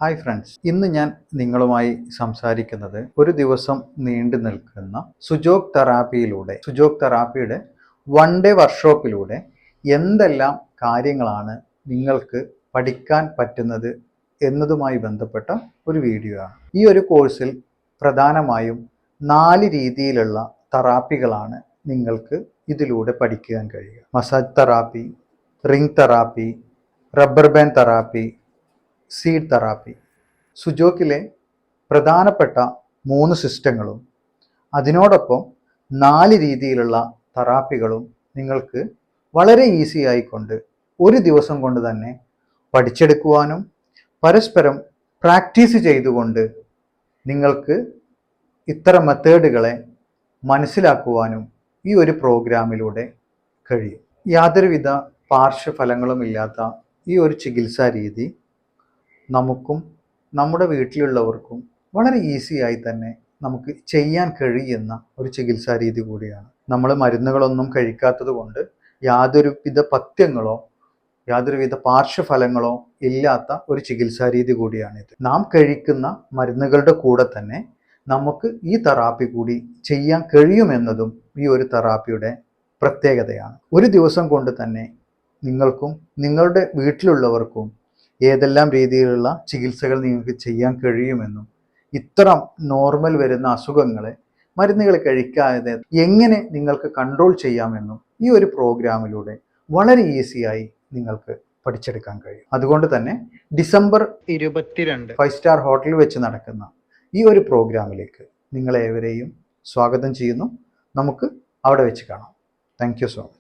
Hi friends, ഇന്ന് ഞാൻ നിങ്ങളുമായി സംസാരിക്കുന്നത് ഒരു ദിവസം നീണ്ടു നിൽക്കുന്ന സുജോഗ് തെറാപ്പിയുടെ 1 ഡേ വർക്ക്ഷോപ്പിലൂടെ എന്തെല്ലാം കാര്യങ്ങളാണ് നിങ്ങൾക്ക് പഠിക്കാൻ പറ്റുന്നത് എന്നതുമായി ബന്ധപ്പെട്ട ഒരു വീഡിയോ ആണ്. ഈ ഒരു കോഴ്സിൽ പ്രധാനമായും 4 രീതിയിലുള്ള തെറാപ്പികളാണ് നിങ്ങൾക്ക് ഇതിലൂടെ പഠിക്കാൻ കഴിയുക. Massage therapy, ring therapy, rubber band therapy, seed therapy. സുജോക്കിലെ പ്രധാനപ്പെട്ട 3 സിസ്റ്റങ്ങളും അതിനോടൊപ്പം 4 രീതിയിലുള്ള തെറാപ്പികളും നിങ്ങൾക്ക് വളരെ ഈസി ആയിക്കൊണ്ട് ഒരു ദിവസം കൊണ്ട് തന്നെ പഠിച്ചെടുക്കുവാനും പരസ്പരം പ്രാക്ടീസ് ചെയ്തുകൊണ്ട് നിങ്ങൾക്ക് ഇത്തരം മെത്തേഡുകളെ മനസ്സിലാക്കുവാനും ഈ ഒരു പ്രോഗ്രാമിലൂടെ കഴിയും. യാതൊരുവിധ പാർശ്വഫലങ്ങളുമില്ലാത്ത ഈ ഒരു ചികിത്സാ രീതി നമുക്കും നമ്മുടെ വീട്ടിലുള്ളവർക്കും വളരെ ഈസിയായി തന്നെ നമുക്ക് ചെയ്യാൻ കഴിയുന്ന ഒരു ചികിത്സാ രീതി കൂടിയാണ്. നമ്മൾ മരുന്നുകളൊന്നും കഴിക്കാത്തത് കൊണ്ട് യാതൊരുവിധ പഥ്യങ്ങളോ യാതൊരുവിധ പാർശ്വഫലങ്ങളോ ഇല്ലാത്ത ഒരു ചികിത്സാ രീതി കൂടിയാണിത്. നാം കഴിക്കുന്ന മരുന്നുകളുടെ കൂടെ തന്നെ നമുക്ക് ഈ തെറാപ്പി കൂടി ചെയ്യാൻ കഴിയുമെന്നതും ഈ ഒരു തെറാപ്പിയുടെ പ്രത്യേകതയാണ്. ഒരു ദിവസം കൊണ്ട് തന്നെ നിങ്ങൾക്കും നിങ്ങളുടെ വീട്ടിലുള്ളവർക്കും ഏതെല്ലാം രീതിയിലുള്ള ചികിത്സകൾ നിങ്ങൾക്ക് ചെയ്യാൻ കഴിയുമെന്നും ഇത്തരം നോർമൽ വരുന്ന അസുഖങ്ങളെ മരുന്നുകൾ കഴിക്കാതെ എങ്ങനെ നിങ്ങൾക്ക് കൺട്രോൾ ചെയ്യാമെന്നും ഈ ഒരു പ്രോഗ്രാമിലൂടെ വളരെ ഈസിയായി നിങ്ങൾക്ക് പഠിച്ചെടുക്കാൻ കഴിയും. അതുകൊണ്ട് തന്നെ ഡിസംബർ 22 5 സ്റ്റാർ ഹോട്ടലിൽ വെച്ച് നടക്കുന്ന ഈ ഒരു പ്രോഗ്രാമിലേക്ക് നിങ്ങളേവരെയും സ്വാഗതം ചെയ്യുന്നു. നമുക്ക് അവിടെ വെച്ച് കാണാം. Thank you so much.